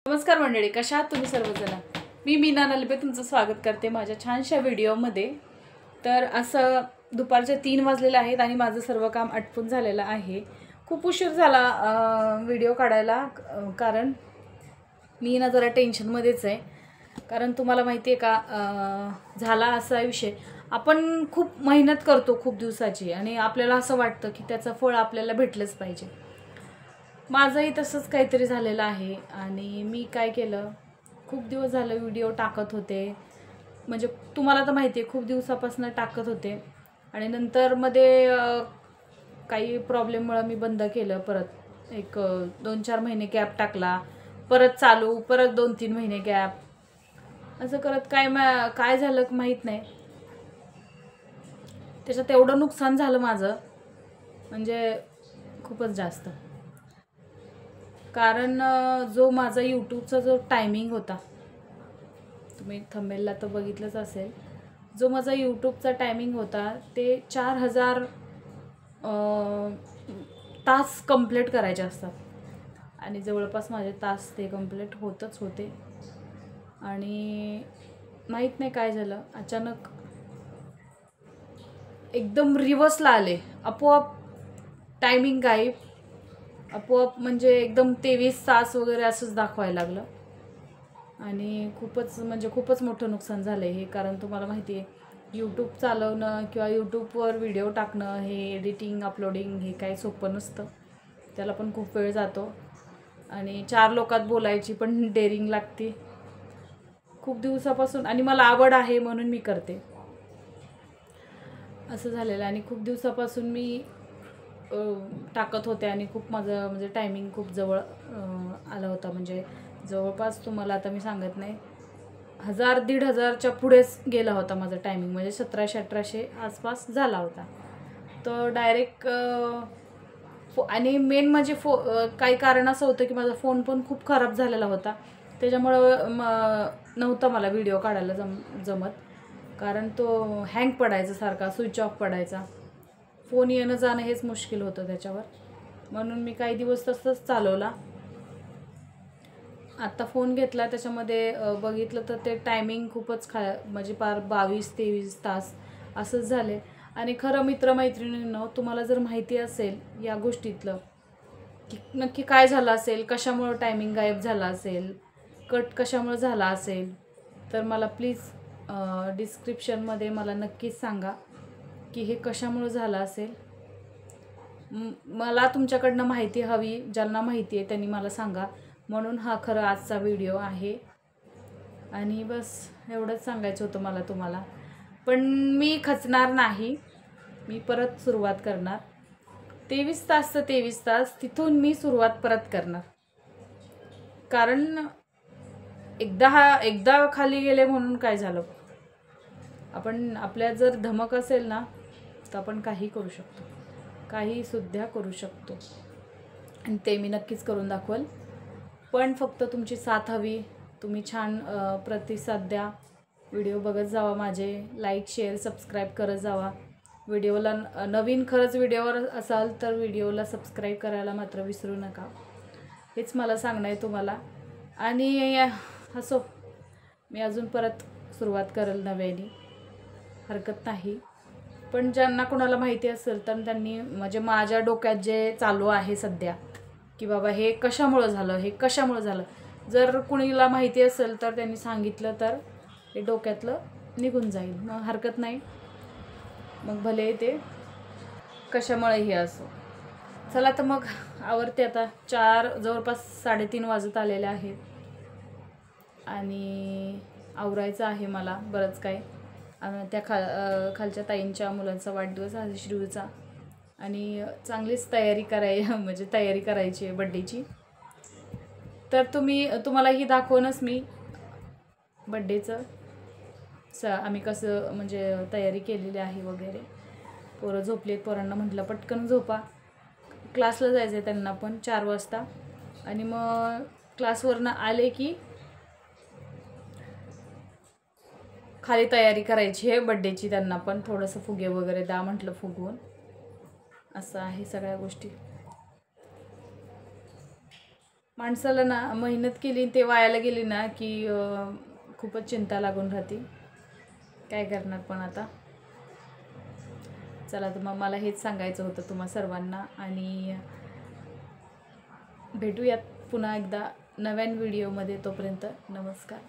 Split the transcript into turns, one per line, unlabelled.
नमस्कार मंडळी, कशा आहात तुम्ही सर्वजण? मी मीना नलबे तुमचं स्वागत करते माझ्या छानशा व्हिडिओमध्ये। तर असं दुपारचे 3 वाजलेले आहेत आणि माझं सर्व काम आटपून झालेलं आहे। खूप उशीर झाला व्हिडिओ काढायला, कारण मी ना जरा टेन्शनमध्येच आहे। कारण तुम्हाला माहिती आहे का, झाला असा विषय, आपण खूप मेहनत करतो खूप दिवसाची आणि आपल्याला असं वाटतं की त्याचं फळ आपल्याला भेटलंच पाहिजे। माझंही तसंच काहीतरी झालेलं आहे आणि मी काय केलं, खूप दिवस झालं व्हिडिओ टाकत होते, म्हणजे तुम्हाला तर माहिती आहे खूप दिवसापासून टाकत होते आणि नंतर मध्ये काही प्रॉब्लेममुळे मी बंद केलं। परत एक 2-4 महिने गॅप टाकला, परत चालू, परत 2-3 महिने गॅप, असं करत काय झालं माहीत नाही। त्याच्यात एवढं नुकसान झालं माझं, म्हणजे खूपच जास्त। कारण जो माझा यूट्यूबचा जो टायमिंग होता, तुम्ही थंबनेलला तर बघितलंच असेल, जो माझा यूट्यूबचा टायमिंग होता ते 4000 तास कंप्लीट करायचे असतात आणि जवळपास माझे तास ते कंप्लीट होतच होते। आणि माहीत नाही काय झालं, अचानक एकदम रिव्हर्सला आले, आपोआप टायमिंग गायब, आपोआप म्हणजे एकदम 23 तास वगैरे असंच दाखवायला लागलं आणि खूपच मोठं नुकसान झालं हे। कारण तुम्हाला माहिती आहे यूट्यूब चालवणं किंवा यूट्यूबवर व्हिडिओ टाकणं, हे एडिटिंग अपलोडिंग हे काही सोपं नसतं, त्याला पण खूप वेळ जातो आणि 4 लोकात बोलायची पण डेअरिंग लागते खूप दिवसापासून, आणि मला आवड आहे म्हणून मी करते, असं झालेलं। आणि खूप दिवसापासून मी टाकत होते आणि खूप माझं म्हणजे टायमिंग खूप जवळ आला होता, म्हणजे जवळपास तुम्हाला आता मी सांगत नाही, 1000-1500च्या पुढेच गेला होता माझा टायमिंग, म्हणजे 1700-1800 आसपास झाला होता। तर डायरेक्ट आणि मेन म्हणजे काही कारण असं होतं की माझा फोन पण खूप खराब झालेला होता, त्याच्यामुळं नव्हता मला व्हिडिओ काढायला जमत, कारण तो हँग पडायचा, सारखा स्विच ऑफ पडायचा, फोन येणं जाणं हेच मुश्किल होतं त्याच्यावर, म्हणून मी काही दिवस तसंच चालवला। आता फोन घेतला, त्याच्यामध्ये बघितलं तर ते टायमिंग खूपच म्हणजे पार 22-23 तास असंच झाले। आणि खरं मित्रमैत्रिणींनो, तुम्हाला जर माहिती असेल या गोष्टीतलं की नक्की काय झालं असेल, कशामुळं टायमिंग गायब झाला असेल, कट कशामुळे झाला असेल, तर मला प्लीज डिस्क्रिप्शनमध्ये मला नक्कीच सांगा की हे कशामुळे झालं असेल। मला तुमच्याकडनं माहिती हवी, ज्यांना माहिती आहे त्यांनी मला सांगा, म्हणून हा खरं आजचा व्हिडिओ आहे। आणि बस एवढंच सांगायचं होतं मला तुम्हाला, पण मी खचणार नाही, मी परत सुरुवात करणार। 23 तास तर 23 तास, तिथून मी सुरुवात परत करणार, कारण एकदा खाली गेले म्हणून काय झालं, आपल्यात जर धमक असेल ना तर आपण काही करू शकतो, काही सुद्धा करू शकतो, आणि ते मी नक्कीच करून दाखवल। पण फक्त तुमची साथ हवी, तुम्ही छान प्रतिसाद द्या, व्हिडिओ बघत जावा माझे, लाईक शेअर सबस्क्राईब करत जावा व्हिडिओला। नवीन खरंच व्हिडिओवर असाल तर व्हिडिओला सबस्क्राईब करायला मात्र विसरू नका, हेच मला सांगणं आहे तुम्हाला। आणि असो, मी अजून परत सुरुवात करेल नव्याने, हरकत नाही। पण ज्यांना कोणाला माहिती असेल तर त्यांनी, म्हणजे माझ्या डोक्यात जे चालू आहे सध्या की बाबा हे कशामुळं झालं, जर कुणीला माहिती असेल तर त्यांनी सांगितलं तर हे डोक्यातलं निघून जाईल, मग हरकत नाही, मग भले ते कशामुळेही असो। चला तर मग आवरते आता, जवळपास 3:30 वाजत आलेले आहेत आणि आवरायचं आहे मला बरंच काय। त्या खालच्या ताईंच्या मुलांचा वाढदिवस आहे श्रीयूचा, आणि चांगलीच म्हणजे तयारी करायची आहे बड्डेची, तर तुम्हालाही दाखवूनच मी बड्डेचं आम्ही कसं म्हणजे तयारी केलेली आहे वगैरे। पोरं झोपलेत, पोरांना म्हटलं पटकन झोपा, क्लासला जायचं आहे त्यांना पण 4 वाजता, आणि मग क्लासवरनं आले की खाली तयारी करायची आहे बड्डेची, त्यांना पण थोडंसं फुगे वगैरे द्या म्हटलं फुगवून, असं आहे सगळ्या गोष्टी। माणसाला ना मेहनत केली ते वायाला गेली ना की खूपच चिंता लागून राहते. काय करणार पण आता. चला तर मग मला हेच सांगायचं होतं तुम्हा सर्वांना आणि भेटूयात पुन्हा एकदा नव्यान व्हिडिओमध्ये. तोपर्यंत नमस्कार.